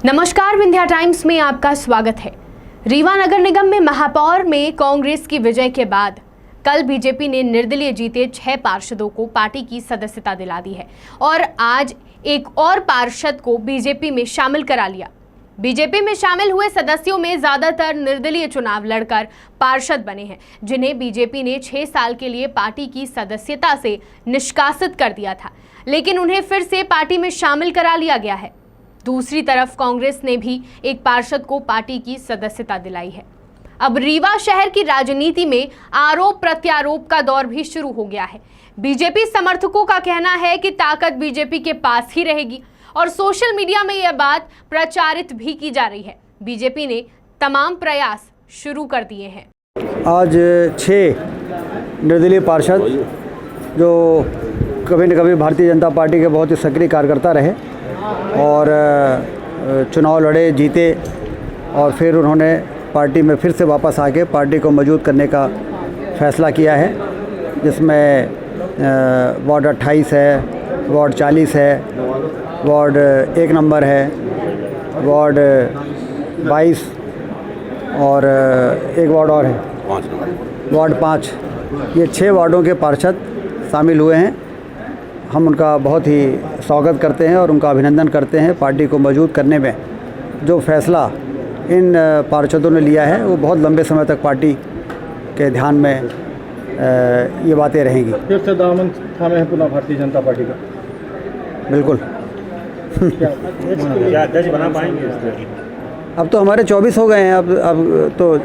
नमस्कार, विंध्या टाइम्स में आपका स्वागत है। रीवा नगर निगम में महापौर में कांग्रेस की विजय के बाद कल बीजेपी ने निर्दलीय जीते 6 पार्षदों को पार्टी की सदस्यता दिला दी है और आज एक और पार्षद को बीजेपी में शामिल करा लिया। बीजेपी में शामिल हुए सदस्यों में ज्यादातर निर्दलीय चुनाव लड़कर पार्षद बने हैं, जिन्हें बीजेपी ने 6 साल के लिए पार्टी की सदस्यता से निष्कासित कर दिया था, लेकिन उन्हें फिर से पार्टी में शामिल करा लिया गया है। दूसरी तरफ कांग्रेस ने भी एक पार्षद को पार्टी की सदस्यता दिलाई है। अब रीवा शहर की राजनीति में आरोप प्रत्यारोप का दौर भी शुरू हो गया है। बीजेपी समर्थकों का कहना है कि ताकत बीजेपी के पास ही रहेगी और सोशल मीडिया में यह बात प्रचारित भी की जा रही है। बीजेपी ने तमाम प्रयास शुरू कर दिए हैं। आज 6 निर्दलीय पार्षद जो कभी न कभी भारतीय जनता पार्टी के बहुत ही सक्रिय कार्यकर्ता रहे और चुनाव लड़े, जीते और फिर उन्होंने पार्टी में फिर से वापस आके पार्टी को मजबूत करने का फैसला किया है, जिसमें वार्ड 28 है, वार्ड 40 है, वार्ड 1 नंबर है, वार्ड 22 और एक वार्ड और है, वार्ड 5। ये 6 वार्डों के पार्षद शामिल हुए हैं। हम उनका बहुत ही स्वागत करते हैं और उनका अभिनंदन करते हैं। पार्टी को मजबूत करने में जो फैसला इन पार्षदों ने लिया है वो बहुत लंबे समय तक पार्टी के ध्यान में ये बातें रहेंगी। फिर से दामन थामे हैं पुनः भारतीय जनता पार्टी का। बिल्कुल। क्या अध्यक्ष बना पाएंगे? अब तो हमारे 24 हो गए हैं। अब तो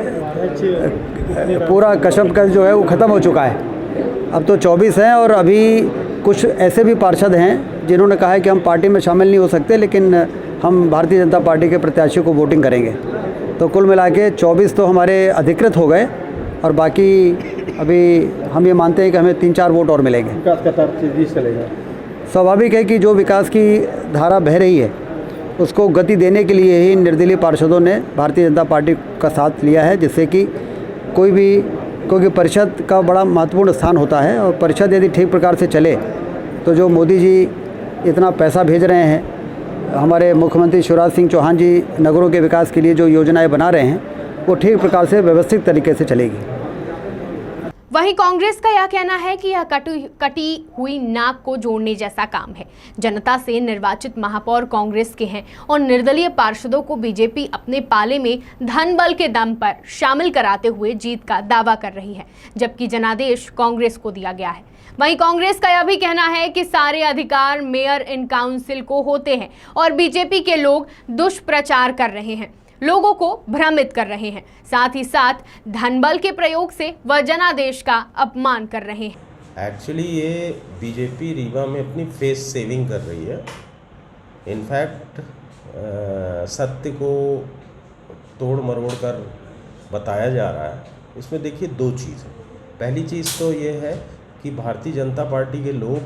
पूरा कशमकश जो है वो ख़त्म हो चुका है। अब तो 24 हैं और अभी कुछ ऐसे भी पार्षद हैं जिन्होंने कहा है कि हम पार्टी में शामिल नहीं हो सकते, लेकिन हम भारतीय जनता पार्टी के प्रत्याशियों को वोटिंग करेंगे। तो कुल मिला के 24 तो हमारे अधिकृत हो गए और बाकी अभी हम ये मानते हैं कि हमें 3-4 वोट और मिलेंगे। विकास का तरफ तेजी चलेगा। स्वाभाविक है कि जो विकास की धारा बह रही है उसको गति देने के लिए ही निर्दलीय पार्षदों ने भारतीय जनता पार्टी का साथ लिया है, जिससे कि क्योंकि परिषद का बड़ा महत्वपूर्ण स्थान होता है और परिषद यदि ठीक प्रकार से चले तो जो मोदी जी इतना पैसा भेज रहे हैं, हमारे मुख्यमंत्री शिवराज सिंह चौहान जी नगरों के विकास के लिए जो योजनाएं बना रहे हैं वो ठीक प्रकार से व्यवस्थित तरीके से चलेगी। वहीं कांग्रेस का यह कहना है कि यह कटी हुई नाक को जोड़ने जैसा काम है। जनता से निर्वाचित महापौर कांग्रेस के हैं और निर्दलीय पार्षदों को बीजेपी अपने पाले में धन बल के दम पर शामिल कराते हुए जीत का दावा कर रही है, जबकि जनादेश कांग्रेस को दिया गया है। वहीं कांग्रेस का यह भी कहना है कि सारे अधिकार मेयर इन काउंसिल को होते हैं और बीजेपी के लोग दुष्प्रचार कर रहे हैं, लोगों को भ्रमित कर रहे हैं, साथ ही साथ धनबल के प्रयोग से वह जनादेश का अपमान कर रहे हैं। एक्चुअली ये बीजेपी रीवा में अपनी फेस सेविंग कर रही है। इनफैक्ट सत्य को तोड़ मरोड़ कर बताया जा रहा है। इसमें देखिए 2 चीज़ है। पहली चीज़ तो ये है कि भारतीय जनता पार्टी के लोग,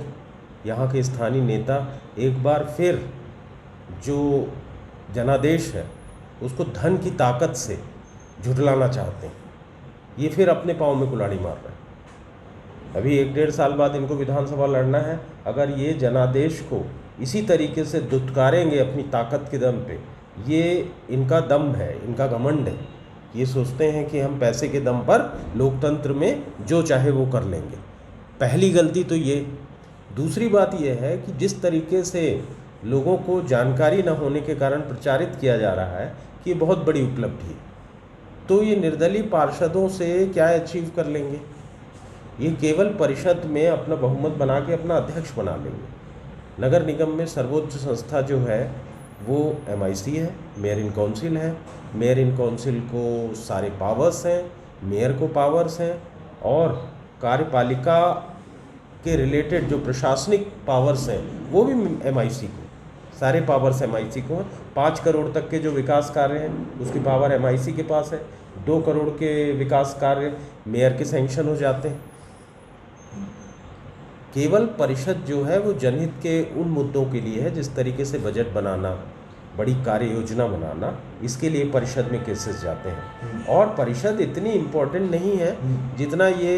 यहाँ के स्थानीय नेता एक बार फिर जो जनादेश है उसको धन की ताकत से झुठलाना चाहते हैं। ये फिर अपने पाँव में कुल्हाड़ी मार रहे हैं। अभी 1-1.5 साल बाद इनको विधानसभा लड़ना है। अगर ये जनादेश को इसी तरीके से दुत्कारेंगे अपनी ताकत के दम पे, ये इनका दम है, इनका घमंड है। ये सोचते हैं कि हम पैसे के दम पर लोकतंत्र में जो चाहे वो कर लेंगे। पहली गलती तो ये। दूसरी बात यह है कि जिस तरीके से लोगों को जानकारी न होने के कारण प्रचारित किया जा रहा है कि ये बहुत बड़ी उपलब्धि है, तो ये निर्दलीय पार्षदों से क्या अचीव कर लेंगे? ये केवल परिषद में अपना बहुमत बना के अपना अध्यक्ष बना लेंगे। नगर निगम में सर्वोच्च संस्था जो है वो MIC है, मेयर इन काउंसिल है। मेयर इन काउंसिल को सारे पावर्स हैं, मेयर को पावर्स हैं और कार्यपालिका के रिलेटेड जो प्रशासनिक पावर्स हैं वो भी MIC को, सारे पावर्स MIC को हैं। 5 करोड़ तक के जो विकास कार्य हैं उसकी पावर MIC के पास है। 2 करोड़ के विकास कार्य मेयर के सैंक्शन हो जाते हैं। केवल परिषद जो है वो जनहित के उन मुद्दों के लिए है, जिस तरीके से बजट बनाना बड़ी कार्य योजना बनाना, इसके लिए परिषद में केसेस जाते हैं। और परिषद इतनी इम्पोर्टेंट नहीं है जितना ये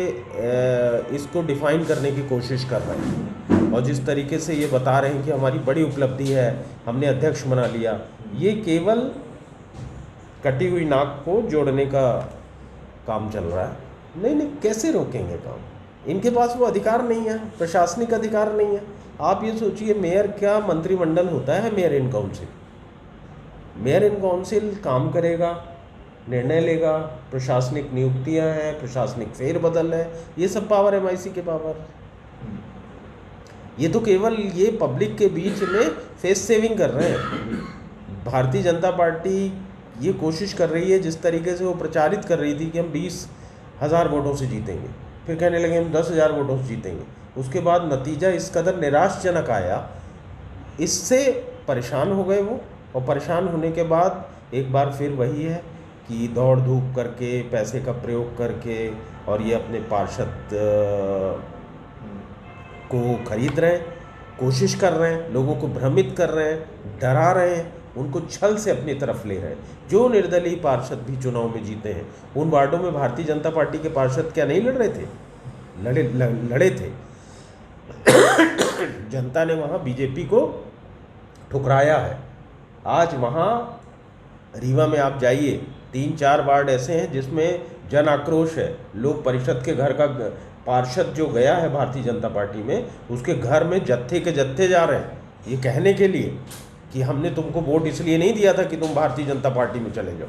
इसको डिफाइन करने की कोशिश कर रहे हैं। और जिस तरीके से ये बता रहे हैं कि हमारी बड़ी उपलब्धि है, हमने अध्यक्ष बना लिया, ये केवल कटी हुई नाक को जोड़ने का काम चल रहा है। नहीं, कैसे रोकेंगे काम? इनके पास वो अधिकार नहीं है, प्रशासनिक अधिकार नहीं है। आप ये सोचिए, मेयर क्या मंत्रिमंडल होता है? Mayor in council, mayor in council काम करेगा, निर्णय लेगा, प्रशासनिक नियुक्तियां हैं, प्रशासनिक फेरबदल है, ये सब पावर एमआईसी के पावर। ये तो केवल ये पब्लिक के बीच में फेस सेविंग कर रहे हैं। भारतीय जनता पार्टी ये कोशिश कर रही है, जिस तरीके से वो प्रचारित कर रही थी कि हम 20,000 वोटों से जीतेंगे, फिर कहने लगे हम 10,000 वोटों से जीतेंगे। उसके बाद नतीजा इस कदर निराशजनक आया, इससे परेशान हो गए वो। और परेशान होने के बाद एक बार फिर वही है कि दौड़ धूप करके, पैसे का प्रयोग करके, और ये अपने पार्षद को खरीद रहे हैं, कोशिश कर रहे हैं, लोगों को भ्रमित कर रहे हैं, डरा रहे हैं, उनको छल से अपनी तरफ ले रहे हैं। जो निर्दलीय पार्षद भी चुनाव में जीते हैं, उन वार्डों में भारतीय जनता पार्टी के पार्षद क्या नहीं लड़ रहे थे? लड़े थे। जनता ने वहाँ बीजेपी को ठुकराया है। आज वहाँ रीवा में आप जाइए, 3-4 वार्ड ऐसे हैं जिसमें जन आक्रोश है। लोग परिषद के घर का पार्षद जो गया है भारतीय जनता पार्टी में, उसके घर में जत्थे के जत्थे जा रहे हैं, ये कहने के लिए कि हमने तुमको वोट इसलिए नहीं दिया था कि तुम भारतीय जनता पार्टी में चले जाओ।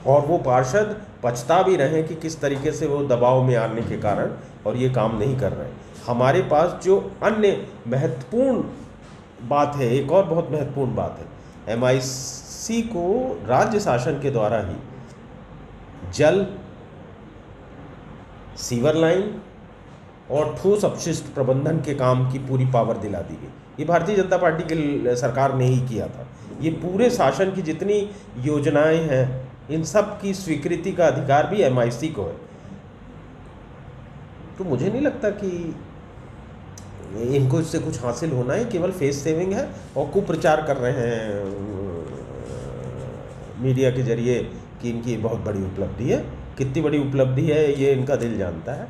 और वो पार्षद पछता भी रहे कि किस तरीके से वो दबाव में आने के कारण और ये काम नहीं कर रहे हैं। हमारे पास जो अन्य महत्वपूर्ण बात है, एक और बहुत महत्वपूर्ण बात है, एमआईसी को राज्य शासन के द्वारा ही जल, सीवर लाइन और ठोस अपशिष्ट प्रबंधन के काम की पूरी पावर दिला दी गई। ये भारतीय जनता पार्टी की सरकार ने ही किया था। ये पूरे शासन की जितनी योजनाएं हैं, इन सब की स्वीकृति का अधिकार भी एमआईसी को है। तो मुझे नहीं लगता कि इनको इससे कुछ हासिल होना है, केवल फेस सेविंग है और कुप्रचार कर रहे हैं मीडिया के जरिए कि इनकी बहुत बड़ी उपलब्धि है। कितनी बड़ी उपलब्धि है ये इनका दिल जानता है।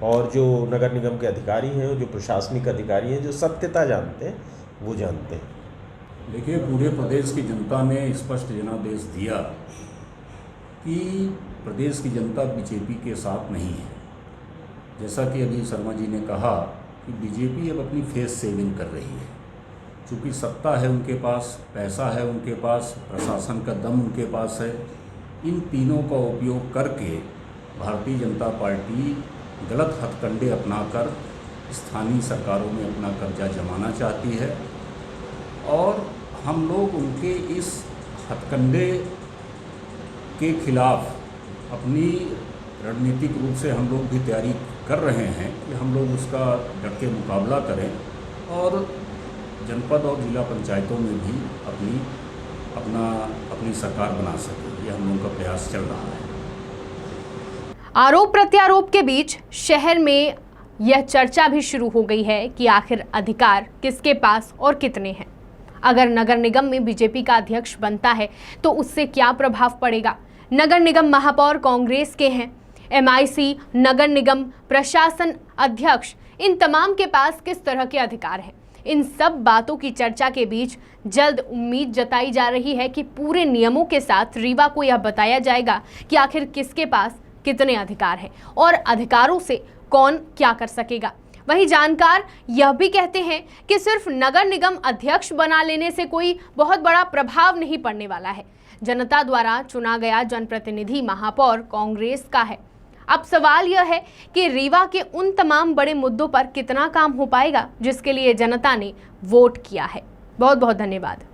और जो नगर निगम के अधिकारी हैं, जो प्रशासनिक अधिकारी हैं, जो सत्यता जानते हैं, वो जानते हैं। देखिए, पूरे प्रदेश की जनता ने स्पष्ट जनादेश दिया कि प्रदेश की जनता बीजेपी के साथ नहीं है। जैसा कि अभी शर्मा जी ने कहा कि बीजेपी अब अपनी फेस सेविंग कर रही है। चूँकि सत्ता है उनके पास, पैसा है उनके पास, प्रशासन का दम उनके पास है, इन तीनों का उपयोग करके भारतीय जनता पार्टी गलत हथकंडे अपनाकर स्थानीय सरकारों में अपना कब्जा जमाना चाहती है। और हम लोग उनके इस हथकंडे के खिलाफ अपनी रणनीतिक रूप से हम लोग भी तैयारी कर रहे हैं कि हम लोग उसका डट के मुकाबला करें और जनपद और जिला पंचायतों में भी अपनी सरकार बना सकें। ये हम लोगों का प्रयास चल रहा है। आरोप प्रत्यारोप के बीच शहर में यह चर्चा भी शुरू हो गई है कि आखिर अधिकार किसके पास और कितने हैं। अगर नगर निगम में बीजेपी का अध्यक्ष बनता है तो उससे क्या प्रभाव पड़ेगा? नगर निगम महापौर कांग्रेस के हैं, एमआईसी, नगर निगम प्रशासन अध्यक्ष, इन तमाम के पास किस तरह के अधिकार हैं? इन सब बातों की चर्चा के बीच जल्द उम्मीद जताई जा रही है कि पूरे नियमों के साथ रीवा को यह बताया जाएगा कि आखिर किसके पास कितने अधिकार हैं और अधिकारों से कौन क्या कर सकेगा। वहीं जानकार यह भी कहते हैं कि सिर्फ नगर निगम अध्यक्ष बना लेने से कोई बहुत बड़ा प्रभाव नहीं पड़ने वाला है। जनता द्वारा चुना गया जनप्रतिनिधि महापौर कांग्रेस का है। अब सवाल यह है कि रीवा के उन तमाम बड़े मुद्दों पर कितना काम हो पाएगा जिसके लिए जनता ने वोट किया है। बहुत बहुत धन्यवाद।